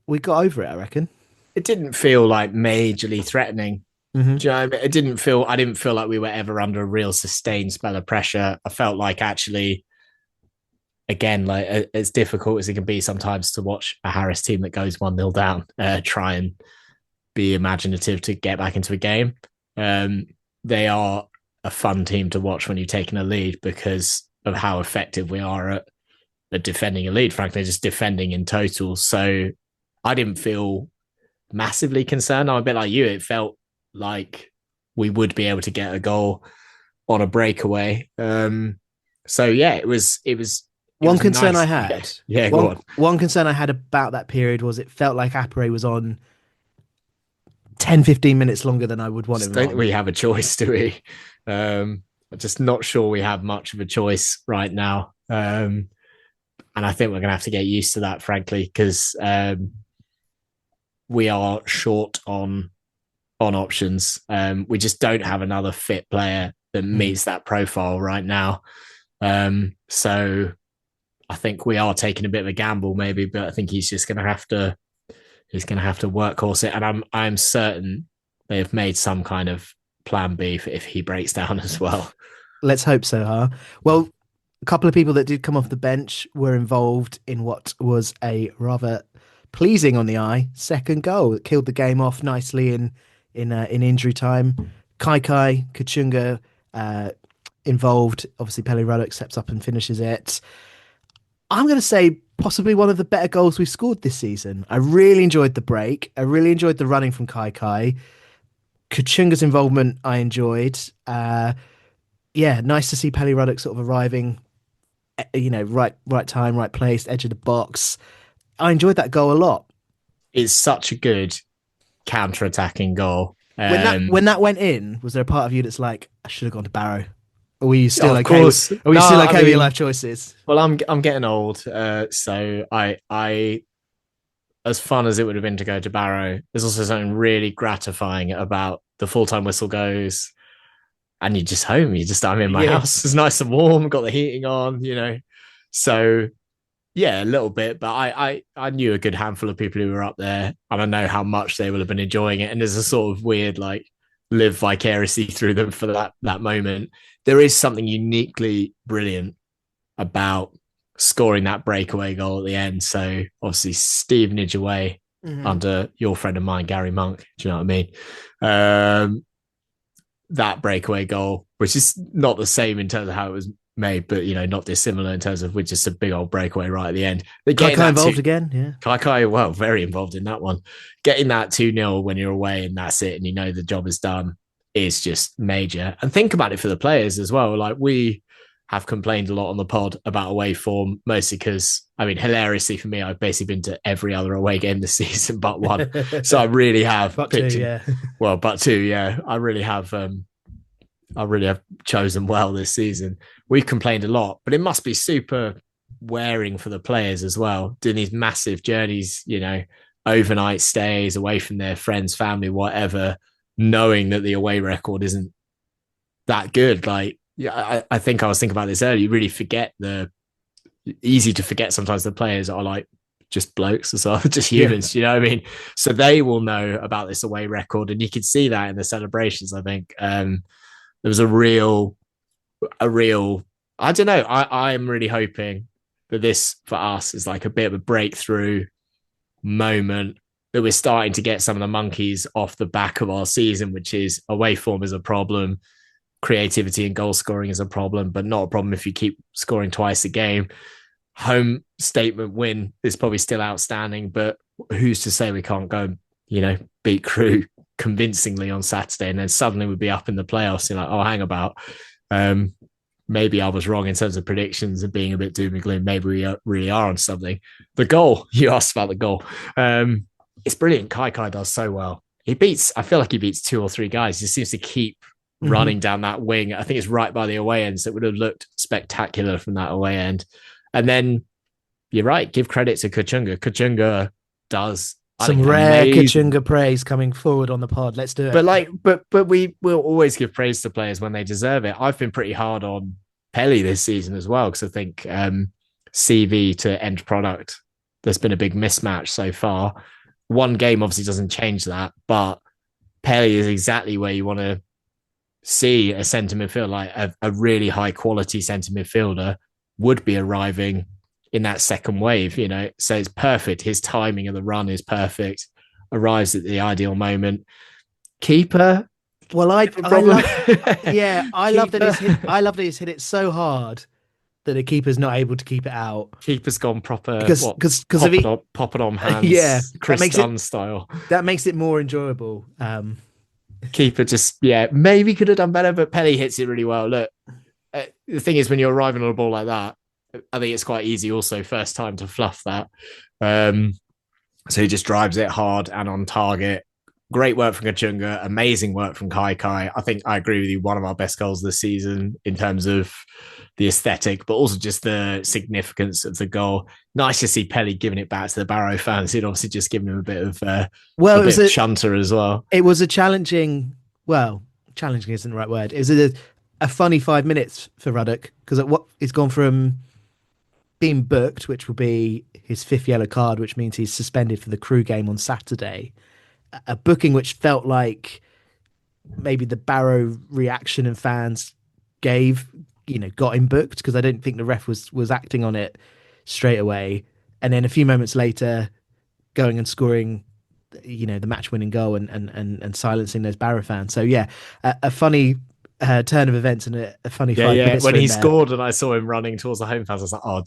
we got over it, I reckon. It didn't feel like majorly threatening. Hmm. Do you know what I mean? I didn't feel like we were ever under a real sustained spell of pressure. I felt like actually, again, like as difficult as it can be sometimes to watch a Harris team that goes 1-0 down, try and be imaginative to get back into a game. They are a fun team to watch when you're taking a lead because of how effective we are at defending a lead, frankly, just defending in total. So I didn't feel massively concerned. I'm a bit like you. It felt like we would be able to get a goal on a breakaway. So yeah, One concern nice. I had, Yeah, go on. one concern I had about that period was it felt like Apre was on 10, 15 minutes longer than I would want Just him don't on. we have a choice, do we? I'm just not sure we have much of a choice right now. And I think we're going to have to get used to that, frankly, because we are short on options. We just don't have another fit player that meets that profile right now. So I think we are taking a bit of a gamble, maybe, but I think he's just going to have to workhorse it, and I'm certain they have made some kind of plan B if he breaks down as well. Let's hope so, huh? Well, a couple of people that did come off the bench were involved in what was a rather pleasing on the eye second goal. It killed the game off nicely in injury time. Kai Kachunga involved. Obviously, Pele Ruddock steps up and finishes it. I'm going to say possibly one of the better goals we've scored this season. I really enjoyed the break. I really enjoyed the running from Kai. Kachunga's involvement I enjoyed. Yeah, nice to see Pele Ruddock sort of arriving, right time, right place, edge of the box. I enjoyed that goal a lot. It's such a good counter-attacking goal. When that went in, was there a part of you that's like, I should have gone to Barrow? Or were you still Of okay? course. Are you still okay with your life choices? Well, I'm getting old, so I as fun as it would have been to go to Barrow, there's also something really gratifying about the full-time whistle goes, and you're just home. I'm in my house. It's nice and warm. Got the heating on, So yeah, a little bit, but I knew a good handful of people who were up there, and I know how much they would have been enjoying it. And there's a sort of weird like live vicariously through them for that moment. There is something uniquely brilliant about scoring that breakaway goal at the end. So obviously Stevenage away under your friend of mine, Gary Monk. Do you know what I mean? That breakaway goal, which is not the same in terms of how it was made, but not dissimilar in terms of with just a big old breakaway right at the end. Kai involved again, yeah. Kai, well, very involved in that one. Getting that 2-0 when you're away and that's it, and the job is done, is just major. And think about it for the players as well. Like, we have complained a lot on the pod about away form, mostly because, hilariously for me, I've basically been to every other away game this season but one. So I really have but two, yeah. Well, but two, yeah. I really have chosen well this season. We've complained a lot, but it must be super wearing for the players as well, doing these massive journeys, overnight stays away from their friends, family, whatever, knowing that the away record isn't that good. Like, yeah, I think I was thinking about this earlier. You really forget easy to forget sometimes the players are like just blokes as well, just humans, you know what I mean? So they will know about this away record, and you can see that in the celebrations. I think there was a real, I don't know. I'm really hoping that this for us is like a bit of a breakthrough moment that we're starting to get some of the monkeys off the back of our season, which is away form is a problem, creativity and goal scoring is a problem, but not a problem if you keep scoring twice a game. Home statement win is probably still outstanding, but who's to say we can't go, beat Crew convincingly on Saturday, and then suddenly we'd be up in the playoffs. You're like, oh, hang about. Maybe I was wrong in terms of predictions and being a bit doom and gloom. Maybe we really are on something. The goal, you asked about the goal. It's brilliant. Kai does so well. I feel like he beats 2 or 3 guys. He seems to keep running down that wing. I think it's right by the away end, so it would have looked spectacular from that away end. And then you're right, give credit to Kachunga. Kachunga does some rare Kachunga praise coming forward on the pod. Let's do it. But we will always give praise to players when they deserve it. I've been pretty hard on Pelly this season as well, because I think CV to end product, there's been a big mismatch so far. One game obviously doesn't change that, but Pelly is exactly where you want to see a centre midfielder, like a really high quality centre midfielder would be arriving in that second wave, so it's perfect. His timing of the run is perfect, arrives at the ideal moment. Keeper, well, I love that he's hit it so hard that the keeper's not able to keep it out. Keeper's gone proper because pop it on hands, Chris Dunn style. That makes it more enjoyable. Keeper just maybe could have done better, but Pelly hits it really well. Look, the thing is, when you're arriving on a ball like that, I think it's quite easy also first time to fluff that. So he just drives it hard and on target. Great work from Kachunga, amazing work from Kai. I think I agree with you, one of our best goals this season in terms of the aesthetic, but also just the significance of the goal. Nice to see Pelly giving it back to the Barrow fans. He'd obviously just given him a bit of shunter as well. It was a challenging isn't the right word. It was a funny 5 minutes for Ruddock, because it's gone from being booked, which will be his 5th yellow card, which means he's suspended for the Crew game on Saturday. A booking which felt like maybe the Barrow reaction and fans got him booked, because I don't think the ref was acting on it straight away. And then a few moments later, going and scoring, the match-winning goal and silencing those Barrow fans. So a funny turn of events and a funny 5 minutes. When he scored and I saw him running towards the home fans, I was like, oh,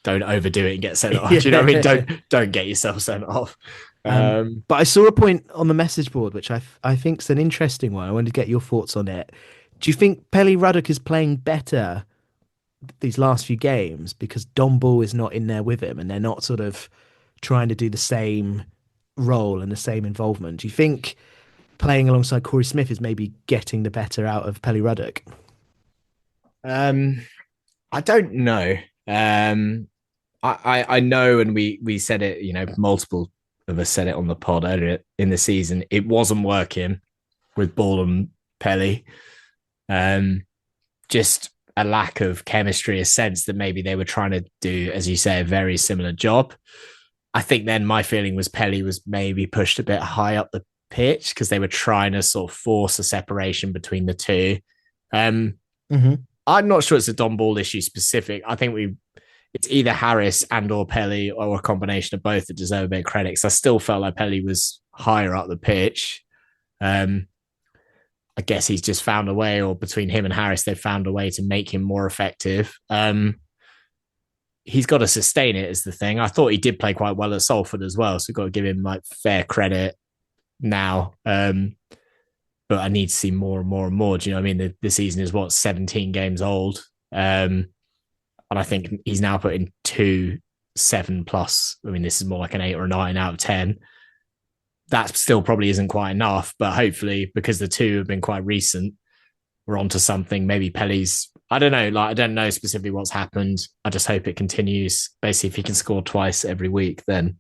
don't overdo it and get sent off. Do you know what I mean? Don't get yourself sent off. But I saw a point on the message board which I think is an interesting one. I wanted to get your thoughts on it. Do you think Pelly Ruddock is playing better these last few games because Don Ball is not in there with him and they're not sort of trying to do the same role and the same involvement? Do you think playing alongside Corey Smith is maybe getting the better out of Pelly Ruddock? I don't know. I know, and we said it, multiple of us said it on the pod earlier in the season. It wasn't working with Ball and Pelly. Just a lack of chemistry, a sense that maybe they were trying to do, as you say, a very similar job. I think then my feeling was Pelly was maybe pushed a bit high up the pitch because they were trying to sort of force a separation between the two. I'm not sure it's a Don Ball issue specific. I think it's either Harris and or Pelly or a combination of both that deserve a bit of credit. Because I still felt like Pelly was higher up the pitch. I guess he's just found a way, or between him and Harris, they've found a way to make him more effective. He's got to sustain it is the thing. I thought he did play quite well at Salford as well. So we've got to give him like fair credit now. But I need to see more and more and more. Do you know what I mean? The season is 17 games old. And I think he's now putting 2 7+. I mean, this is more like an 8 or a 9 out of 10. That still probably isn't quite enough, but hopefully because the 2 have been quite recent, we're onto something. Maybe Pelly's, I don't know, I don't know specifically what's happened. I just hope it continues. Basically, if he can score twice every week, then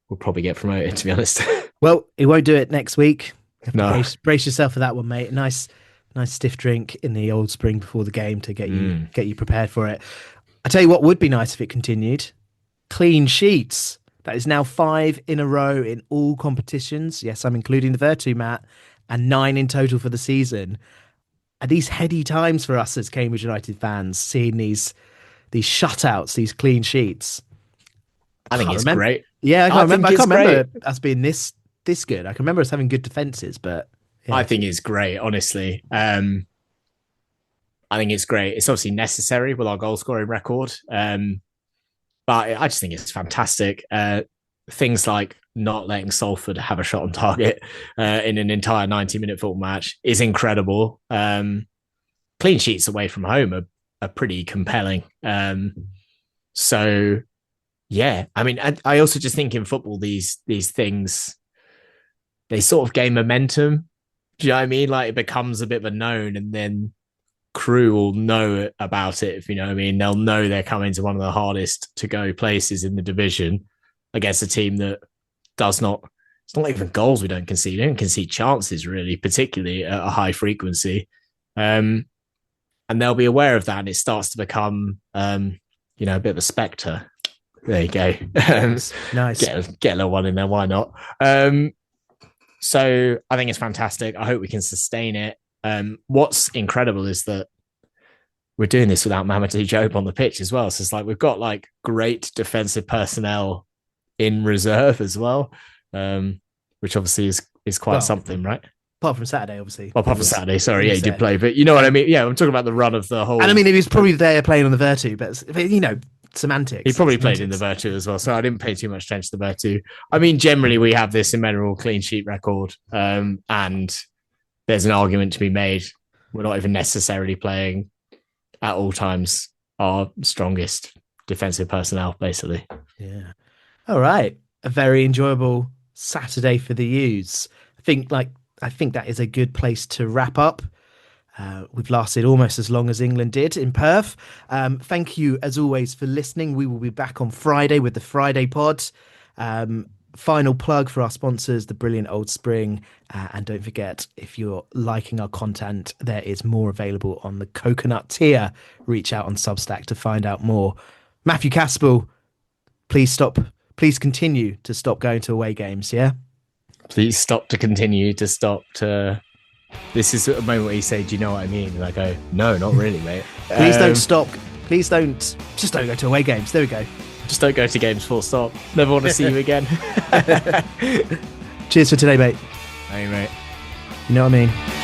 we'll probably get promoted, to be honest. Well, he won't do it next week. No. Brace yourself for that one, mate. Nice stiff drink in the old spring before the game to get you prepared for it. I tell you what would be nice if it continued. Clean sheets. That is now 5 in a row in all competitions. Yes, I'm including the Virtu, Matt, and 9 in total for the season. Are these heady times for us as Cambridge United fans, seeing these shutouts, these clean sheets? I think it's great. Yeah, I can't remember. I can't remember great. us being this good. I can remember us having good defenses, but yeah. I think it's great, honestly. I think it's great. It's obviously necessary with our goal scoring record. But I just think it's fantastic. Things like not letting Salford have a shot on target in an entire 90-minute football match is incredible. Clean sheets away from home are pretty compelling. So, yeah, I mean, I also just think in football, these things, they sort of gain momentum. Do you know what I mean? Like it becomes a bit of a known, and then crew will know about it. If you know what I mean, they'll know they're coming to one of the hardest to go places in the division against a team that does not. It's not even goals we don't concede. We don't concede chances really, particularly at a high frequency. And they'll be aware of that, and it starts to become, a bit of a spectre. There you go. Nice. Get a little one in there. Why not? So I think it's fantastic. I hope we can sustain it. What's incredible is that we're doing this without Mamadou Diop on the pitch as well. So it's like we've got like great defensive personnel in reserve as well, which obviously is quite something, right? Apart from Saturday, obviously. Well, apart from Saturday, sorry, yeah, he did play, but you know what I mean? Yeah, I'm talking about the run of the whole. And I mean, he was probably there playing on the Virtu, but semantics. He probably played in the Virtu as well, so I didn't pay too much attention to the Virtu. I mean, generally, we have this immeasurable clean sheet record, and there's an argument to be made. We're not even necessarily playing at all times our strongest defensive personnel, basically. Yeah. All right. A very enjoyable Saturday for the U's. I think that is a good place to wrap up. We've lasted almost as long as England did in Perth. Thank you, as always, for listening. We will be back on Friday with the Friday pod. Final plug for our sponsors, the brilliant Old Spring. And don't forget, if you're liking our content, there is more available on the Coconut tier. Reach out on Substack to find out more. Matthew Caspel, please continue to stop going to away games, yeah? Please continue to stop to... This is a moment where you say, do you know what I mean? And I go, no, not really, mate. Please don't stop. Just don't go to away games. There we go. Just don't go to games, full stop. Never want to see you again. Cheers for today, mate. Hey, mate. You know what I mean?